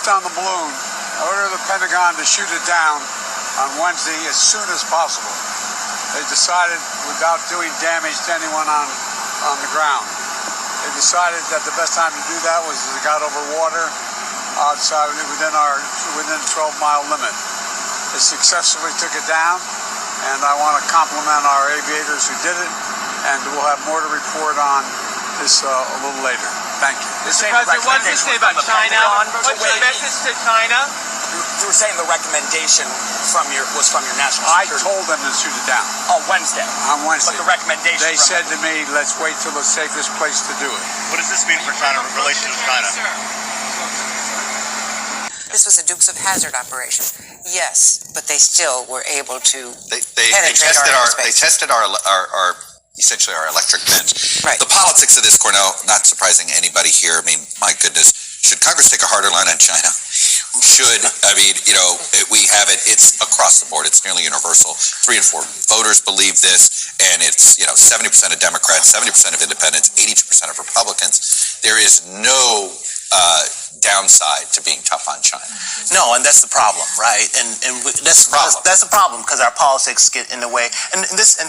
on the balloon. I ordered the Pentagon to shoot it down on Wednesday as soon as possible. They decided, without doing damage to anyone on the ground, they decided that the best time to do that was as it got over water outside within the 12-mile limit. They successfully took it down, and I want to compliment our aviators who did it, and we'll have more to report on this a little later. Thank you. Mr. President, what did you say about China? What's your message to China? You were saying the recommendation was from your national security. I told them to shoot it down. On Wednesday. On Wednesday. But the recommendation. They said to me, let's wait till the safest place to do it. What does this mean for China, relations with China? This was a Dukes of Hazzard operation. Yes, but they still were able to they tested our essentially our electric fence. Right. The politics of this, Cornell, not surprising anybody here. I mean, my goodness, should Congress take a harder line on China? Should, I mean, we have it, it's across the board, it's nearly universal. 3 in 4 voters believe this, and it's, 70% of Democrats, 70% of independents, 82% of Republicans. There is no downside to being tough on China. No, and that's the problem, right? And that's the problem because our politics get in the way. And this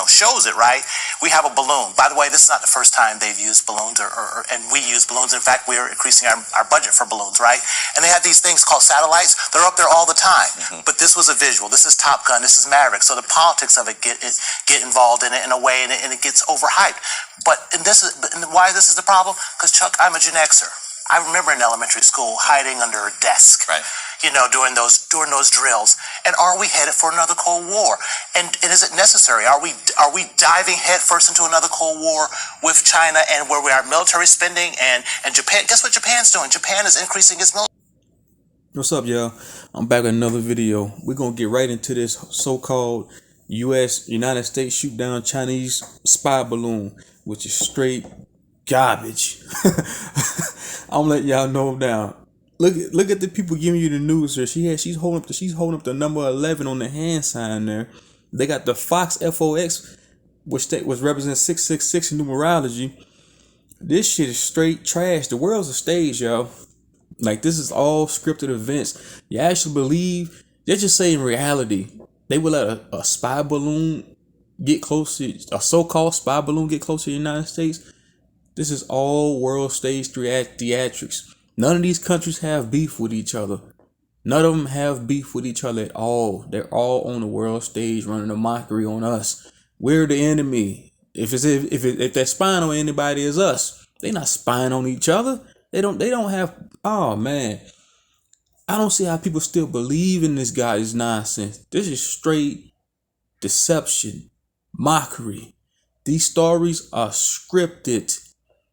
shows it, right? We have a balloon. By the way, this is not the first time they've used balloons, and we use balloons. In fact, we are increasing our budget for balloons, right? And they have these things called satellites. They're up there all the time. Mm-hmm. But this was a visual. This is Top Gun. This is Maverick. So the politics of it get involved in it in a way, and it gets overhyped. But why this is the problem? Because Chuck, I'm a Gen Xer. I remember in elementary school hiding under a desk, right, during those drills. And are we headed for another Cold War? And is it necessary? Are we diving headfirst into another Cold War with China and where we are military spending and Japan? Guess what Japan's doing? Japan is increasing its military. What's up, y'all? I'm back with another video. We're gonna get right into this so-called United States shoot down Chinese spy balloon, which is straight garbage. I'm letting y'all know now. Look at the people giving you the news here. She's holding up the number 11 on the hand sign there. They got the Fox FOX, which represents 666 in numerology. This shit is straight trash. The world's a stage, y'all. Like, this is all scripted events. You actually believe? They're just saying reality. They will let a spy balloon get close to a so-called spy balloon get close to the United States. This is all world stage theatrics. None of these countries have beef with each other. None of them have beef with each other at all. They're all on the world stage running a mockery on us. We're the enemy. If they're spying on anybody, it's us. They're not spying on each other. They don't have. Oh man, I don't see how people still believe in this guy's nonsense. This is straight deception, mockery. These stories are scripted.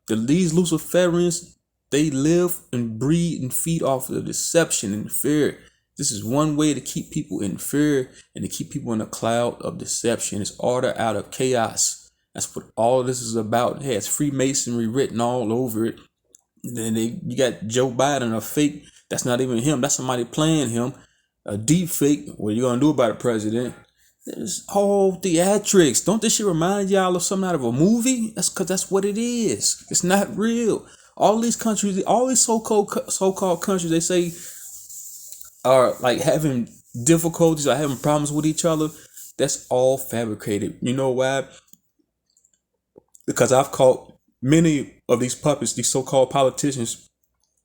These Luciferians, they live and breed and feed off of deception and fear. This is one way to keep people in fear and to keep people in a cloud of deception. It's order out of chaos. That's what all this is about. It has Freemasonry written all over it. Then you got Joe Biden, a fake. That's not even him. That's somebody playing him. A deep fake. What are you going to do about it, President? It's all theatrics. Don't this shit remind y'all of something out of a movie? That's because that's what it is. It's not real. All these countries, all these so-called countries, they say are like having difficulties or having problems with each other. That's all fabricated. You know why? Because I've caught many of these puppets, these so-called politicians,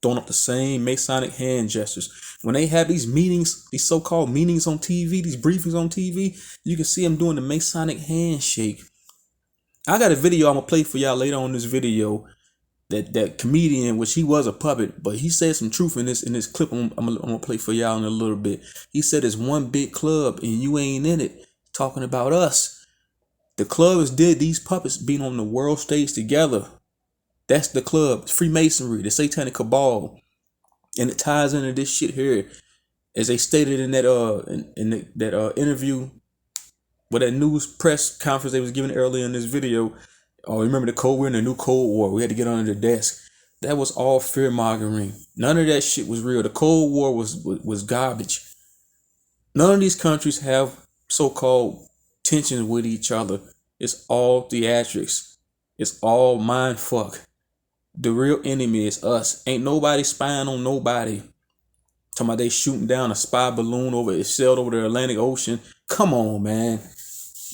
throwing up the same Masonic hand gestures. When they have these meetings, these so-called meetings on TV, these briefings on TV, you can see them doing the Masonic handshake. I got a video I'm going to play for y'all later on in this video. That comedian, which he was a puppet, but he said some truth in this clip I'm going to play for y'all in a little bit. He said it's one big club and you ain't in it. Talking about us. The club is these puppets being on the world stage together. That's the club. It's Freemasonry, the Satanic Cabal. And it ties into this shit here. As they stated in that interview with that news press conference they was giving earlier in this video. Oh, remember the Cold War and the new Cold War. We had to get under the desk. That was all fear-mongering. None of that shit was real. The Cold War was garbage. None of these countries have so-called tensions with each other. It's all theatrics. It's all mind fuck. The real enemy is us. Ain't nobody spying on nobody. Talking about they shooting down a spy balloon it sailed over the Atlantic Ocean. Come on, man.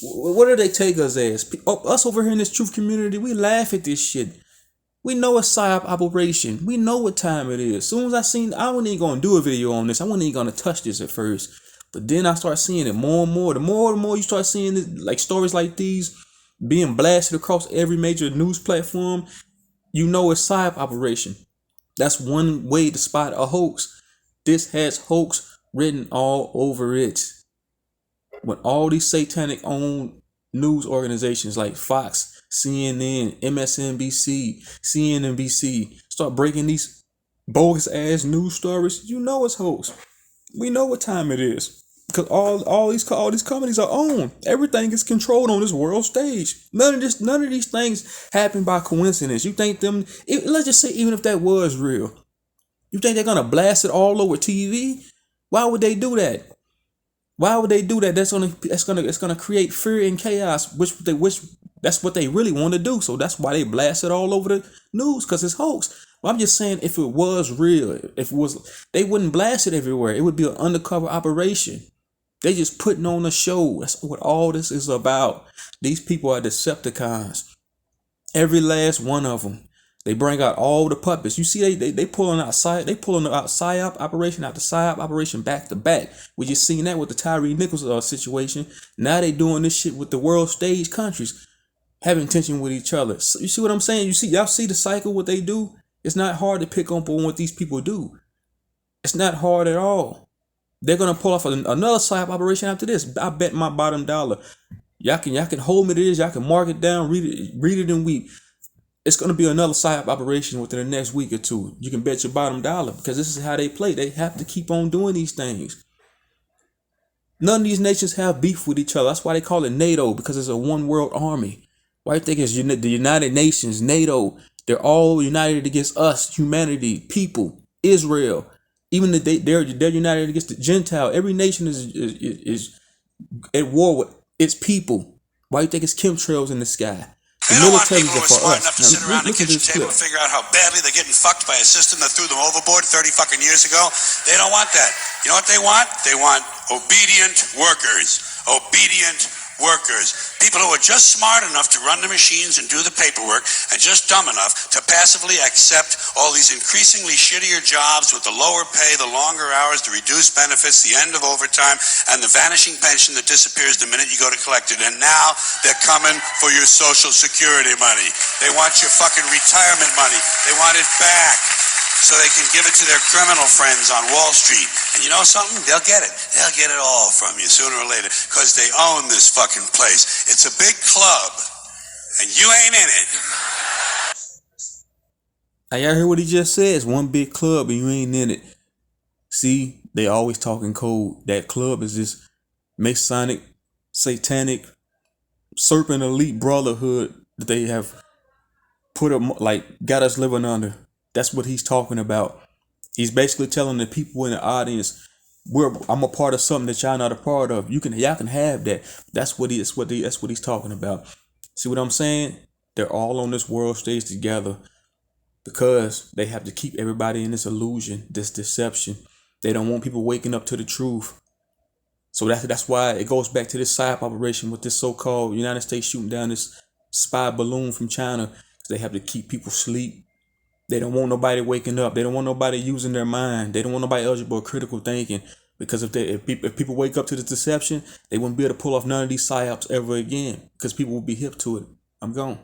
What do they take us as? Us over here in this truth community, we laugh at this shit. We know it's PSYOP operation. We know what time it is. As soon as I wasn't even gonna do a video on this. I wasn't even gonna touch this at first. But then I start seeing it more and more. The more you start seeing this, like stories like these being blasted across every major news platform, you know it's PSYOP operation. That's one way to spot a hoax. This has hoax written all over it. When all these satanic owned news organizations like Fox, CNN, MSNBC, CNNBC start breaking these bogus ass news stories, you know it's hoax. We know what time it is. Because all these companies are owned. Everything is controlled on this world stage. None of these things happen by coincidence. You think let's just say even if that was real, you think they're gonna blast it all over TV? Why would they do that? Why would they do that? It's gonna create fear and chaos, which that's what they really want to do. So that's why they blast it all over the news, because it's hoax. Well, I'm just saying, if it was real, they wouldn't blast it everywhere. It would be an undercover operation. They just putting on a show. That's what all this is about. These people are Decepticons. Every last one of them. They bring out all the puppets. You see, they pulling out PSYOP operation after PSYOP operation back to back. We just seen that with the Tyree Nichols situation. Now they doing this shit with the world stage countries, having tension with each other. So you see what I'm saying? Y'all see the cycle, what they do? It's not hard to pick up on what these people do. It's not hard at all. They're gonna pull off another PSYOP operation after this. I bet my bottom dollar. Y'all can hold me to this. Y'all can mark it down, read it and weep. It's going to be another PSYOP operation within the next week or two. You can bet your bottom dollar, because this is how they play. They have to keep on doing these things. None of these nations have beef with each other. That's why they call it NATO, because it's a one world army. Why do you think it's the United Nations, NATO? They're all united against us, humanity, people, Israel. Even if they're united against the Gentile. Every nation is at war with its people. Why do you think it's chemtrails in the sky? They don't want people who are smart enough to sit around the kitchen table and figure out how badly they're getting fucked by a system that threw them overboard 30 fucking years ago. They don't want that. You know what they want? They want obedient workers. Obedient workers. People who are just smart enough to run the machines and do the paperwork, and just dumb enough to passively accept all these increasingly shittier jobs with the lower pay, the longer hours, the reduced benefits, the end of overtime, and the vanishing pension that disappears the minute you go to collect it. And now they're coming for your Social Security money. They want your fucking retirement money. They want it back, so they can give it to their criminal friends on Wall Street. And you know something? They'll get it. They'll get it all from you sooner or later, because they own this fucking place. It's a big club, and you ain't in it. Hey, y'all hear what he just said? It's one big club and you ain't in it. See, they always talking code. That club is this Masonic, satanic, serpent elite brotherhood that they have got us living under. That's what he's talking about. He's basically telling the people in the audience, I'm a part of something that y'all not a part of. Y'all can have that. That's what he's talking about. See what I'm saying? They're all on this world stage together because they have to keep everybody in this illusion, this deception. They don't want people waking up to the truth. So that's why it goes back to this PSYOP operation with this so-called United States shooting down this spy balloon from China. They have to keep people asleep. They don't want nobody waking up. They don't want nobody using their mind. They don't want nobody eligible for critical thinking. Because if people wake up to this deception, they wouldn't be able to pull off none of these PSYOPs ever again. Because people will be hip to it. I'm gone.